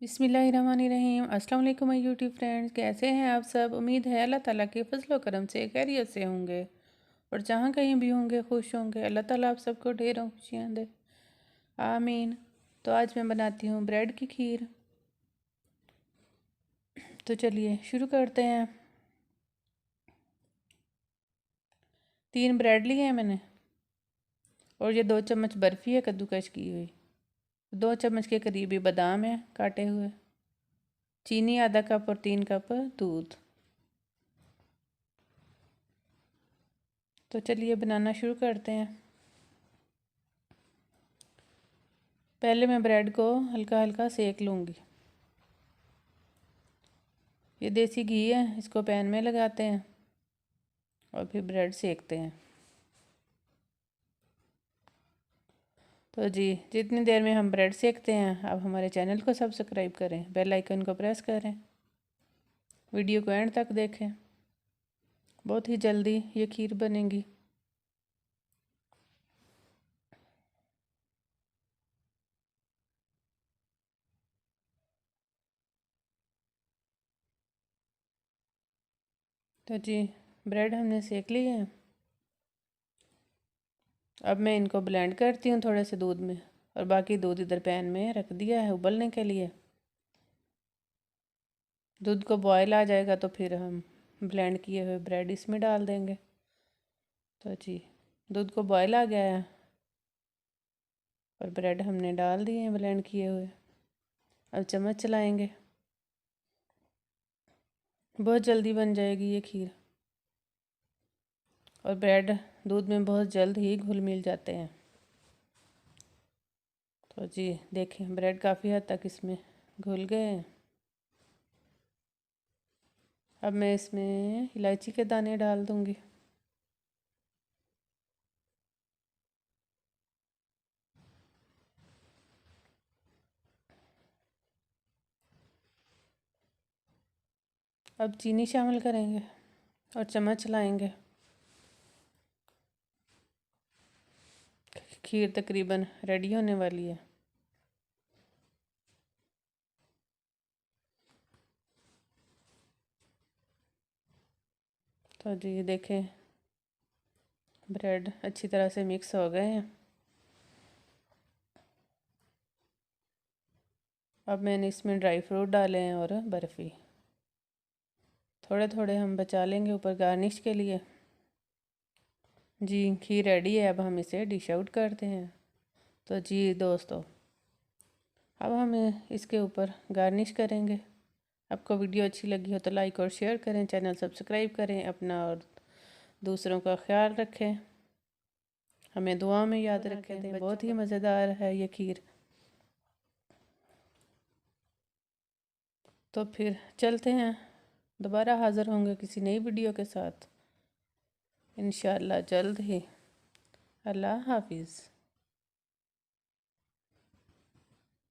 बिस्मिल्लाहिर्रहमानिर्रहीम। अस्सलाम वालेकुम माय यूट्यूब फ्रेंड्स, कैसे हैं आप सब। उम्मीद है अल्लाह ताला के फजल करम से खैरियत से होंगे और जहाँ कहीं भी होंगे खुश होंगे। अल्लाह ताला आप सबको ढेरों खुशियाँ दे, आमीन। तो आज मैं बनाती हूँ ब्रेड की खीर। तो चलिए शुरू करते हैं। 3 ब्रेड लिए हैं मैंने और ये 2 चम्मच बर्फ़ी है कद्दूकश की हुई। 2 चम्मच के करीब ही बादाम है काटे हुए। चीनी आधा कप और 3 कप दूध। तो चलिए बनाना शुरू करते हैं। पहले मैं ब्रेड को हल्का हल्का सेक लूँगी। ये देसी घी है, इसको पैन में लगाते हैं और फिर ब्रेड सेकते हैं। तो जी जितनी देर में हम ब्रेड सेकते हैं, अब हमारे चैनल को सब्सक्राइब करें, बेल आइकन को प्रेस करें, वीडियो को एंड तक देखें। बहुत ही जल्दी ये खीर बनेगी। तो जी ब्रेड हमने सेक लिए हैं। अब मैं इनको ब्लेंड करती हूँ थोड़े से दूध में, और बाकी दूध इधर पैन में रख दिया है उबलने के लिए। दूध को बॉयल आ जाएगा तो फिर हम ब्लेंड किए हुए ब्रेड इसमें डाल देंगे। तो जी दूध को बॉयल आ गया है और ब्रेड हमने डाल दिए हैं ब्लेंड किए हुए। अब चम्मच चलाएंगे, बहुत जल्दी बन जाएगी ये खीर। और ब्रेड दूध में बहुत जल्द ही घुल मिल जाते हैं। तो जी देखें ब्रेड काफ़ी हद तक इसमें घुल गए हैं। अब मैं इसमें इलायची के दाने डाल दूंगी। अब चीनी शामिल करेंगे और चम्मच चलाएंगे। खीर तकरीबन रेडी होने वाली है। तो जी देखें ब्रेड अच्छी तरह से मिक्स हो गए हैं। अब मैंने इसमें ड्राई फ्रूट डाले हैं और बर्फ़ी थोड़े थोड़े हम बचा लेंगे ऊपर गार्निश के लिए। जी खीर रेडी है, अब हम इसे डिश आउट करते हैं। तो जी दोस्तों अब हम इसके ऊपर गार्निश करेंगे। आपको वीडियो अच्छी लगी हो तो लाइक और शेयर करें, चैनल सब्सक्राइब करें, अपना और दूसरों का ख्याल रखें, हमें दुआ में याद रखें। बहुत ही मज़ेदार है ये खीर। तो फिर चलते हैं, दोबारा हाज़िर होंगे किसी नई वीडियो के साथ इंशाअल्लाह जल्द ही। अल्लाह हाफिज़।